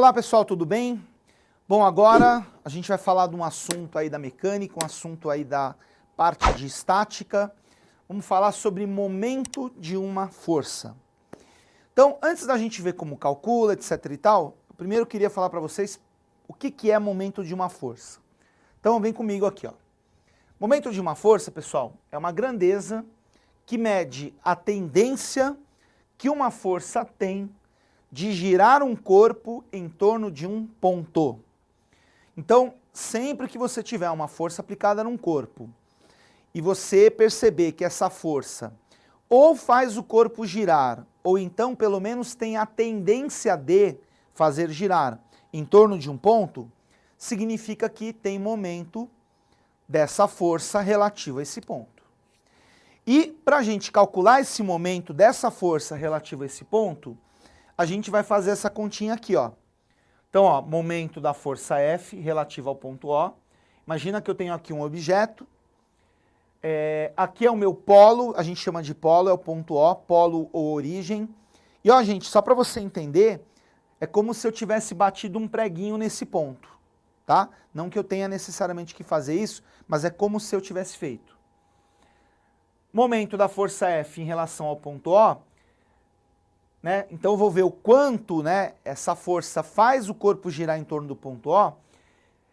Olá pessoal, tudo bem? Bom, agora a gente vai falar de um assunto aí da mecânica, um assunto aí da parte de estática. Vamos falar sobre momento de uma força. Então, antes da gente ver como calcula, etc e tal, primeiro eu queria falar para vocês o que é momento de uma força. Então, vem comigo aqui, ó. Momento de uma força, pessoal, é uma grandeza que mede a tendência que uma força tem de girar um corpo em torno de um ponto. Então, sempre que você tiver uma força aplicada num corpo e você perceber que essa força ou faz o corpo girar, ou então pelo menos tem a tendência de fazer girar em torno de um ponto, significa que tem momento dessa força relativo a esse ponto. E para a gente calcular esse momento dessa força relativa a esse ponto, a gente vai fazer essa continha aqui, ó. Então, ó, momento da força F relativo ao ponto O. Imagina que eu tenho aqui um objeto. Aqui é o meu polo, a gente chama de polo, é o ponto O, polo ou origem. E ó, gente, só para você entender, é como se eu tivesse batido um preguinho nesse ponto, tá? Não que eu tenha necessariamente que fazer isso, mas é como se eu tivesse feito. Momento da força F em relação ao ponto O, né? Então eu vou ver o quanto, né, essa força faz o corpo girar em torno do ponto O.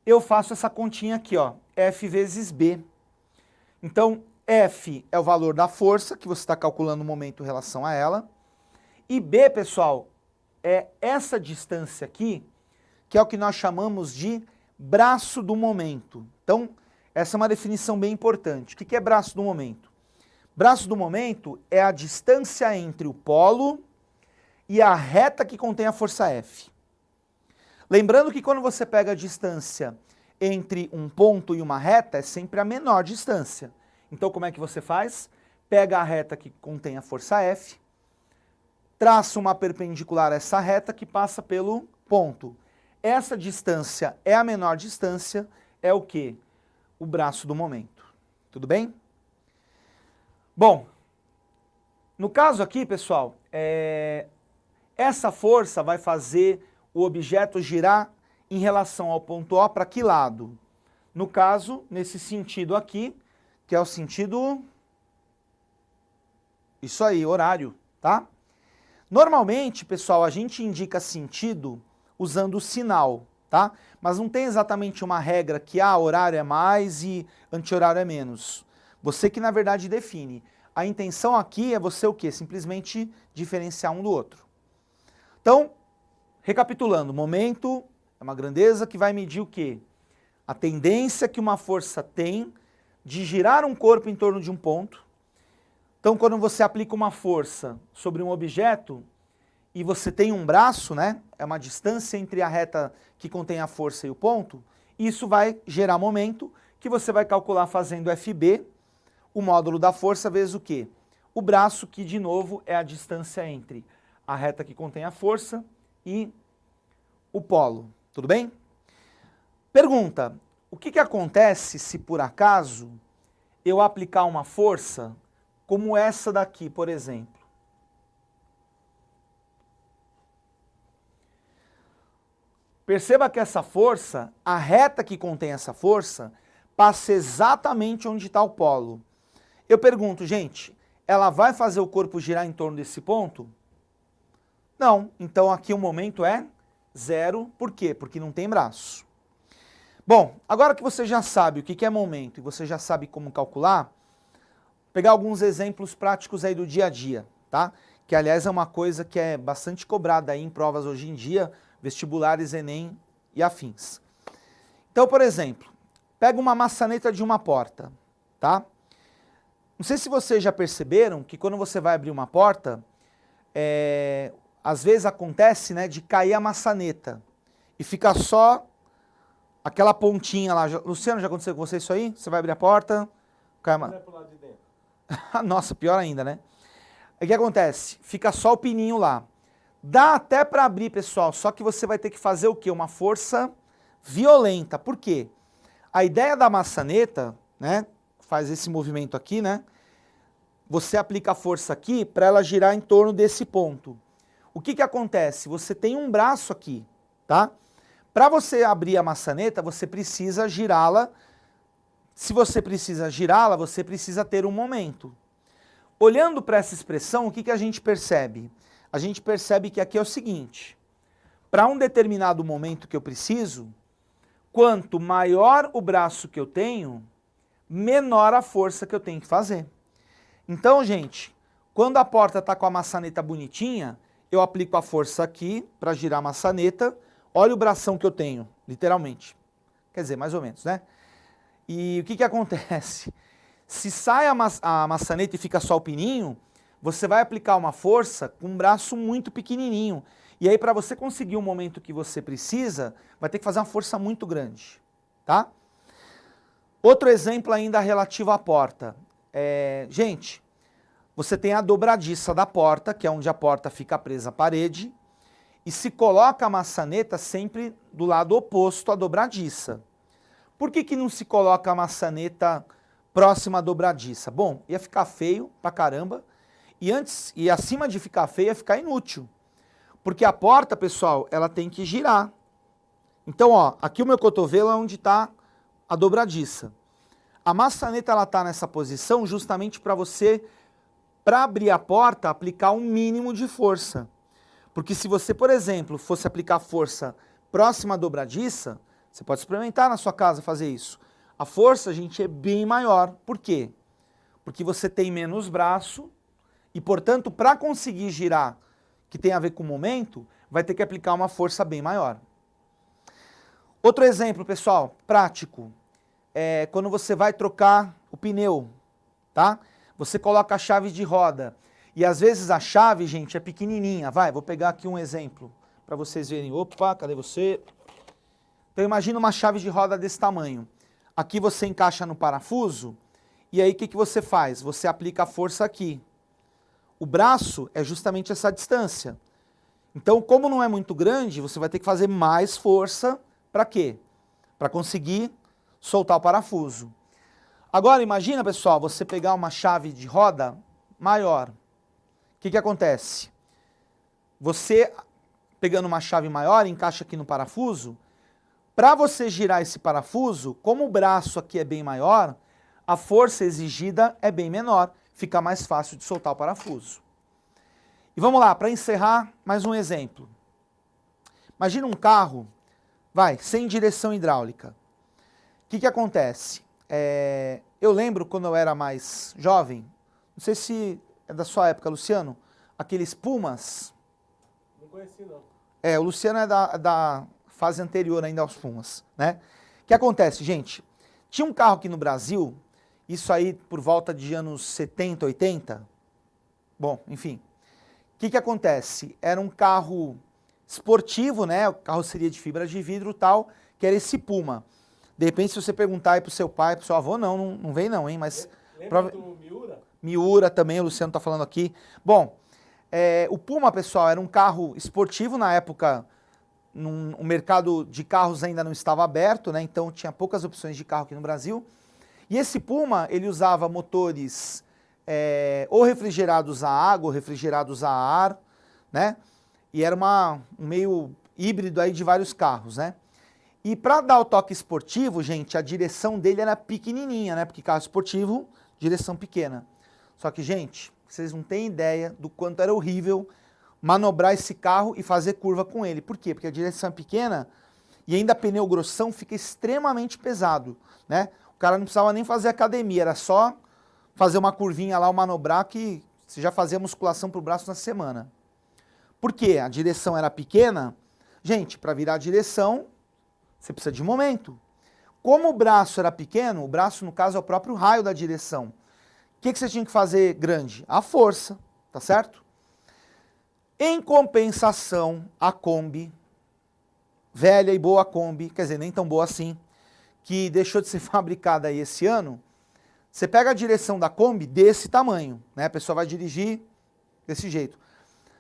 Eu faço essa continha aqui, ó, F vezes B. Então F é o valor da força que você está calculando o momento em relação a ela. E B, pessoal, é essa distância aqui, que é o que nós chamamos de braço do momento. Então essa é uma definição bem importante. O que é braço do momento? Braço do momento é a distância entre o polo e a reta que contém a força F. Lembrando que quando você pega a distância entre um ponto e uma reta, é sempre a menor distância. Então como é que você faz? Pega a reta que contém a força F, traça uma perpendicular a essa reta que passa pelo ponto. Essa distância é a menor distância, é o quê? O braço do momento. Tudo bem? Bom, no caso aqui, pessoal, essa força vai fazer o objeto girar em relação ao ponto O para que lado? No caso, nesse sentido aqui, que é o sentido, isso aí, horário, tá? Normalmente, pessoal, a gente indica sentido usando o sinal, tá? Mas não tem exatamente uma regra que horário é mais e anti-horário é menos. Você que na verdade define. A intenção aqui é você o quê? Simplesmente diferenciar um do outro. Então, recapitulando, momento é uma grandeza que vai medir o quê? A tendência que uma força tem de girar um corpo em torno de um ponto. Então, quando você aplica uma força sobre um objeto e você tem um braço, né? É uma distância entre a reta que contém a força e o ponto, isso vai gerar momento que você vai calcular fazendo FB, o módulo da força vezes o quê? O braço, que de novo é a distância entre a reta que contém a força e o polo. Tudo bem? Pergunta, o que acontece se por acaso eu aplicar uma força como essa daqui, por exemplo? Perceba que essa força, a reta que contém essa força, passa exatamente onde está o polo. Eu pergunto, gente, ela vai fazer o corpo girar em torno desse ponto? Não, então aqui o momento é zero. Por quê? Porque não tem braço. Bom, agora que você já sabe o que é momento e você já sabe como calcular, vou pegar alguns exemplos práticos aí do dia a dia, tá? Que aliás é uma coisa que é bastante cobrada aí em provas hoje em dia, vestibulares, Enem e afins. Então, por exemplo, pega uma maçaneta de uma porta, tá? Não sei se vocês já perceberam que quando você vai abrir uma porta, às vezes acontece, né, de cair a maçaneta e fica só aquela pontinha lá. Luciano, já aconteceu com você isso aí? Você vai abrir a porta, cai uma... Nossa, pior ainda, né? O que acontece? Fica só o pininho lá. Dá até para abrir, pessoal, só que você vai ter que fazer o quê? Uma força violenta. Por quê? A ideia da maçaneta, né, faz esse movimento aqui, né? Você aplica a força aqui para ela girar em torno desse ponto. O que acontece? Você tem um braço aqui, tá? Para você abrir a maçaneta, você precisa girá-la. Se você precisa girá-la, você precisa ter um momento. Olhando para essa expressão, o que, que a gente percebe? A gente percebe que aqui é o seguinte: para um determinado momento que eu preciso, quanto maior o braço que eu tenho, menor a força que eu tenho que fazer. Então, gente, quando a porta está com a maçaneta bonitinha, eu aplico a força aqui para girar a maçaneta. Olha o bração que eu tenho, literalmente. Quer dizer, mais ou menos, né? E o que, que acontece? Se sai a maçaneta e fica só o pininho, você vai aplicar uma força com um braço muito pequenininho. E aí, para você conseguir o momento que você precisa, vai ter que fazer uma força muito grande, tá? Outro exemplo ainda relativo à porta. Gente, você tem a dobradiça da porta, que é onde a porta fica presa à parede, e se coloca a maçaneta sempre do lado oposto à dobradiça. Por que que não se coloca a maçaneta próxima à dobradiça? Bom, ia ficar feio pra caramba, e acima de ficar feio, ia ficar inútil. Porque a porta, pessoal, ela tem que girar. Então, ó, aqui o meu cotovelo é onde está a dobradiça. A maçaneta, ela está nessa posição justamente para você, para abrir a porta, aplicar um mínimo de força. Porque se você, por exemplo, fosse aplicar força próxima à dobradiça, você pode experimentar na sua casa fazer isso. A força, gente, é bem maior. Por quê? Porque você tem menos braço e, portanto, para conseguir girar, que tem a ver com o momento, vai ter que aplicar uma força bem maior. Outro exemplo, pessoal, prático, é quando você vai trocar o pneu, tá? Você coloca a chave de roda e às vezes a chave, gente, é pequenininha. Vou pegar aqui um exemplo para vocês verem. Opa, cadê você? Então imagina uma chave de roda desse tamanho. Aqui você encaixa no parafuso e aí o que, que você faz? Você aplica a força aqui. O braço é justamente essa distância. Então, como não é muito grande, você vai ter que fazer mais força. Para quê? Para conseguir soltar o parafuso. Agora, imagina, pessoal, você pegar uma chave de roda maior. O que, que acontece? Você, pegando uma chave maior, encaixa aqui no parafuso. Para você girar esse parafuso, como o braço aqui é bem maior, a força exigida é bem menor. Fica mais fácil de soltar o parafuso. E vamos lá, para encerrar, mais um exemplo. Imagina um carro, sem direção hidráulica. O que, que acontece? Eu lembro quando eu era mais jovem, não sei se é da sua época, Luciano, aqueles Pumas. Não conheci, não. O Luciano é da fase anterior ainda aos Pumas, né? O que acontece, gente? Tinha um carro aqui no Brasil, isso aí por volta de anos 70, 80. Bom, enfim. O que, que acontece? Era um carro esportivo, né? O carro seria de fibra de vidro e tal, que era esse Puma. De repente, se você perguntar aí pro seu pai, pro seu avô, não vem não, hein? Mas lembra do Miura? Miura também, o Luciano tá falando aqui. Bom, o Puma, pessoal, era um carro esportivo na época. O mercado de carros ainda não estava aberto, né? Então tinha poucas opções de carro aqui no Brasil. E esse Puma, ele usava motores ou refrigerados a água, ou refrigerados a ar, né? E era um meio híbrido aí de vários carros, né? E para dar o toque esportivo, gente, a direção dele era pequenininha, né? Porque carro esportivo, direção pequena. Só que, gente, vocês não têm ideia do quanto era horrível manobrar esse carro e fazer curva com ele. Por quê? Porque a direção é pequena e ainda pneu grossão fica extremamente pesado, né? O cara não precisava nem fazer academia, era só fazer uma curvinha lá, manobrar, que você já fazia musculação pro braço na semana. Por quê? A direção era pequena. Gente, para virar a direção, você precisa de momento. Como o braço era pequeno, o braço, no caso, é o próprio raio da direção. O que você tinha que fazer grande? A força, tá certo? Em compensação, a Kombi, velha e boa Kombi, quer dizer, nem tão boa assim, que deixou de ser fabricada aí esse ano, você pega a direção da Kombi desse tamanho, né? A pessoa vai dirigir desse jeito.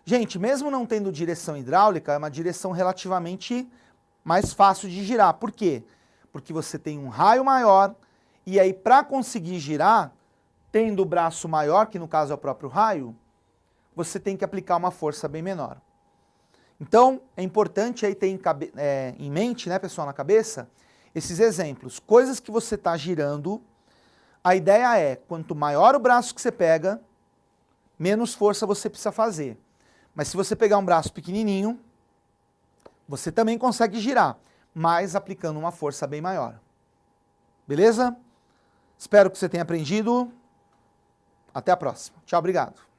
Gente, mesmo não tendo direção hidráulica, é uma direção relativamente mais fácil de girar. Por quê? Porque você tem um raio maior e aí para conseguir girar, tendo o braço maior, que no caso é o próprio raio, você tem que aplicar uma força bem menor. Então, é importante aí ter em mente, né, pessoal, na cabeça, esses exemplos. Coisas que você está girando, a ideia é, quanto maior o braço que você pega, menos força você precisa fazer. Mas se você pegar um braço pequenininho, você também consegue girar, mas aplicando uma força bem maior. Beleza? Espero que você tenha aprendido. Até a próxima. Tchau, obrigado.